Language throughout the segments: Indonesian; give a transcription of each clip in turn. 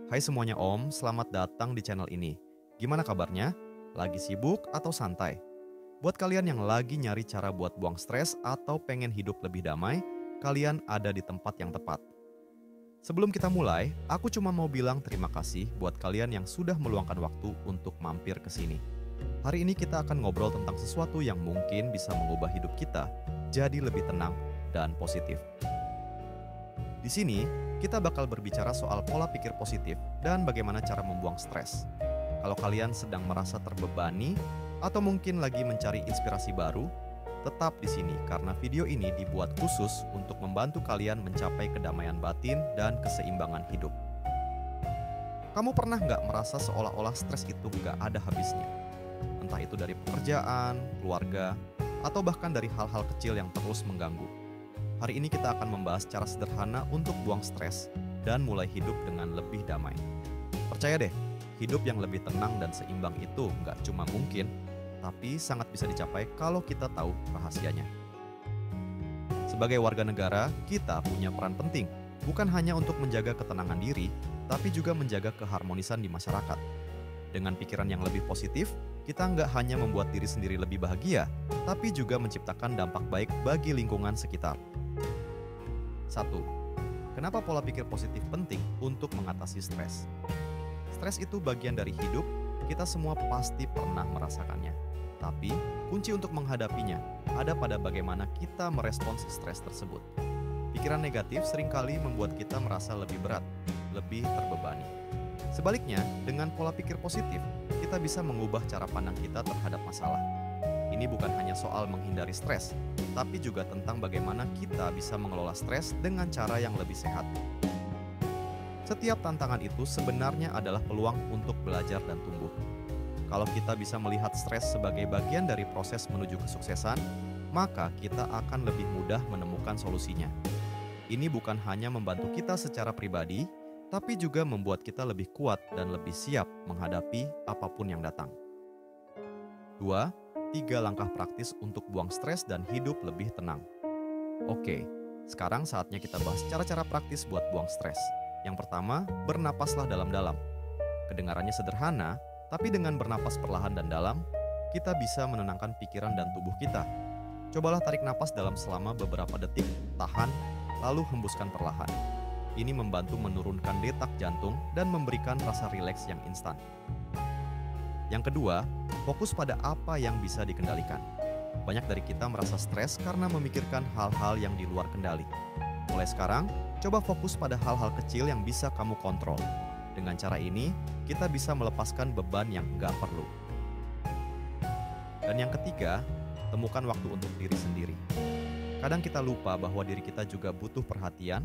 Hai semuanya Om, selamat datang di channel ini. Gimana kabarnya? Lagi sibuk atau santai? Buat kalian yang lagi nyari cara buat buang stres atau pengen hidup lebih damai, kalian ada di tempat yang tepat. Sebelum kita mulai, aku cuma mau bilang terima kasih buat kalian yang sudah meluangkan waktu untuk mampir ke sini. Hari ini kita akan ngobrol tentang sesuatu yang mungkin bisa mengubah hidup kita jadi lebih tenang dan positif. Di sini, kita bakal berbicara soal pola pikir positif dan bagaimana cara membuang stres. Kalau kalian sedang merasa terbebani atau mungkin lagi mencari inspirasi baru, tetap di sini karena video ini dibuat khusus untuk membantu kalian mencapai kedamaian batin dan keseimbangan hidup. Kamu pernah nggak merasa seolah-olah stres itu nggak ada habisnya? Entah itu dari pekerjaan, keluarga, atau bahkan dari hal-hal kecil yang terus mengganggu. Hari ini kita akan membahas cara sederhana untuk buang stres dan mulai hidup dengan lebih damai. Percaya deh, hidup yang lebih tenang dan seimbang itu nggak cuma mungkin, tapi sangat bisa dicapai kalau kita tahu rahasianya. Sebagai warga negara, kita punya peran penting, bukan hanya untuk menjaga ketenangan diri, tapi juga menjaga keharmonisan di masyarakat. Dengan pikiran yang lebih positif, kita nggak hanya membuat diri sendiri lebih bahagia, tapi juga menciptakan dampak baik bagi lingkungan sekitar. 1. Kenapa pola pikir positif penting untuk mengatasi stres? Stres itu bagian dari hidup, kita semua pasti pernah merasakannya. Tapi, kunci untuk menghadapinya ada pada bagaimana kita merespons stres tersebut. Pikiran negatif seringkali membuat kita merasa lebih berat, lebih terbebani. Sebaliknya, dengan pola pikir positif, kita bisa mengubah cara pandang kita terhadap masalah. Ini bukan hanya soal menghindari stres, tapi juga tentang bagaimana kita bisa mengelola stres dengan cara yang lebih sehat. Setiap tantangan itu sebenarnya adalah peluang untuk belajar dan tumbuh. Kalau kita bisa melihat stres sebagai bagian dari proses menuju kesuksesan, maka kita akan lebih mudah menemukan solusinya. Ini bukan hanya membantu kita secara pribadi, tapi juga membuat kita lebih kuat dan lebih siap menghadapi apapun yang datang. 2. 3 langkah praktis untuk buang stres dan hidup lebih tenang. Oke, sekarang saatnya kita bahas cara-cara praktis buat buang stres. Yang pertama, bernapaslah dalam-dalam. Kedengarannya sederhana, tapi dengan bernapas perlahan dan dalam, kita bisa menenangkan pikiran dan tubuh kita. Cobalah tarik napas dalam selama beberapa detik, tahan, lalu hembuskan perlahan. Ini membantu menurunkan detak jantung dan memberikan rasa rileks yang instan. Yang kedua, fokus pada apa yang bisa dikendalikan. Banyak dari kita merasa stres karena memikirkan hal-hal yang di luar kendali. Mulai sekarang, coba fokus pada hal-hal kecil yang bisa kamu kontrol. Dengan cara ini, kita bisa melepaskan beban yang nggak perlu. Dan yang ketiga, temukan waktu untuk diri sendiri. Kadang kita lupa bahwa diri kita juga butuh perhatian.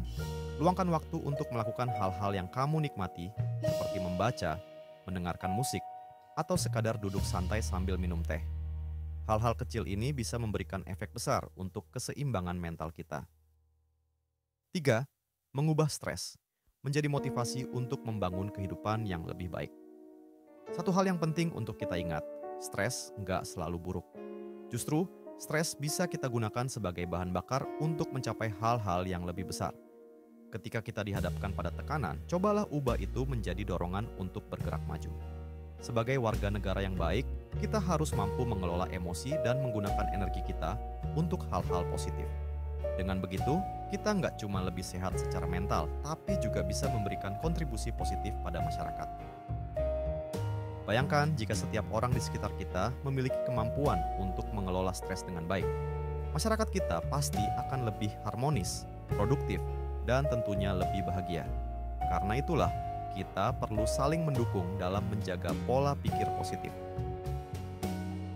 Luangkan waktu untuk melakukan hal-hal yang kamu nikmati, seperti membaca, mendengarkan musik, atau sekadar duduk santai sambil minum teh. Hal-hal kecil ini bisa memberikan efek besar untuk keseimbangan mental kita. 3. Mengubah stres menjadi motivasi untuk membangun kehidupan yang lebih baik. Satu hal yang penting untuk kita ingat, stres nggak selalu buruk. Justru, stres bisa kita gunakan sebagai bahan bakar untuk mencapai hal-hal yang lebih besar. Ketika kita dihadapkan pada tekanan, cobalah ubah itu menjadi dorongan untuk bergerak maju. Sebagai warga negara yang baik, kita harus mampu mengelola emosi dan menggunakan energi kita untuk hal-hal positif. Dengan begitu, kita nggak cuma lebih sehat secara mental, tapi juga bisa memberikan kontribusi positif pada masyarakat. Bayangkan jika setiap orang di sekitar kita memiliki kemampuan untuk mengelola stres dengan baik. Masyarakat kita pasti akan lebih harmonis, produktif, dan tentunya lebih bahagia. Karena itulah, kita perlu saling mendukung dalam menjaga pola pikir positif.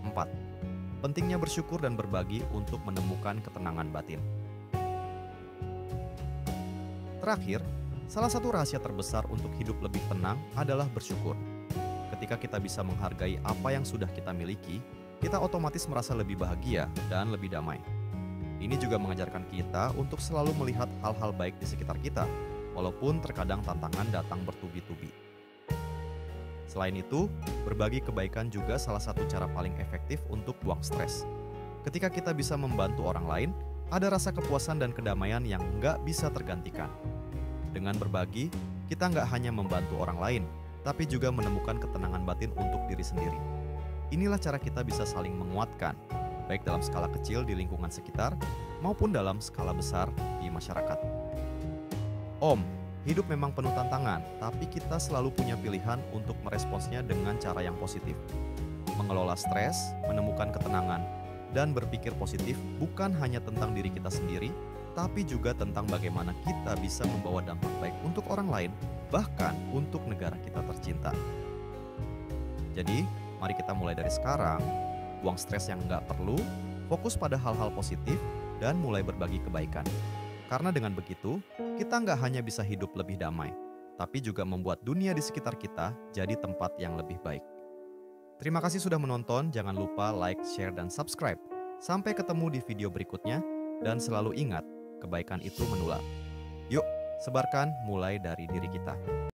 4. Pentingnya bersyukur dan berbagi untuk menemukan ketenangan batin. Terakhir, salah satu rahasia terbesar untuk hidup lebih tenang adalah bersyukur. Ketika kita bisa menghargai apa yang sudah kita miliki, kita otomatis merasa lebih bahagia dan lebih damai. Ini juga mengajarkan kita untuk selalu melihat hal-hal baik di sekitar kita, walaupun terkadang tantangan datang bertubi-tubi. Selain itu, berbagi kebaikan juga salah satu cara paling efektif untuk buang stres. Ketika kita bisa membantu orang lain, ada rasa kepuasan dan kedamaian yang nggak bisa tergantikan. Dengan berbagi, kita nggak hanya membantu orang lain, tapi juga menemukan ketenangan batin untuk diri sendiri. Inilah cara kita bisa saling menguatkan, baik dalam skala kecil di lingkungan sekitar, maupun dalam skala besar di masyarakat. Om, hidup memang penuh tantangan, tapi kita selalu punya pilihan untuk meresponsnya dengan cara yang positif. Mengelola stres, menemukan ketenangan, dan berpikir positif bukan hanya tentang diri kita sendiri, tapi juga tentang bagaimana kita bisa membawa dampak baik untuk orang lain, bahkan untuk negara kita tercinta. Jadi, mari kita mulai dari sekarang, buang stres yang nggak perlu, fokus pada hal-hal positif, dan mulai berbagi kebaikan. Karena dengan begitu, kita nggak hanya bisa hidup lebih damai, tapi juga membuat dunia di sekitar kita jadi tempat yang lebih baik. Terima kasih sudah menonton, jangan lupa like, share, dan subscribe. Sampai ketemu di video berikutnya, dan selalu ingat, kebaikan itu menular. Yuk, sebarkan mulai dari diri kita.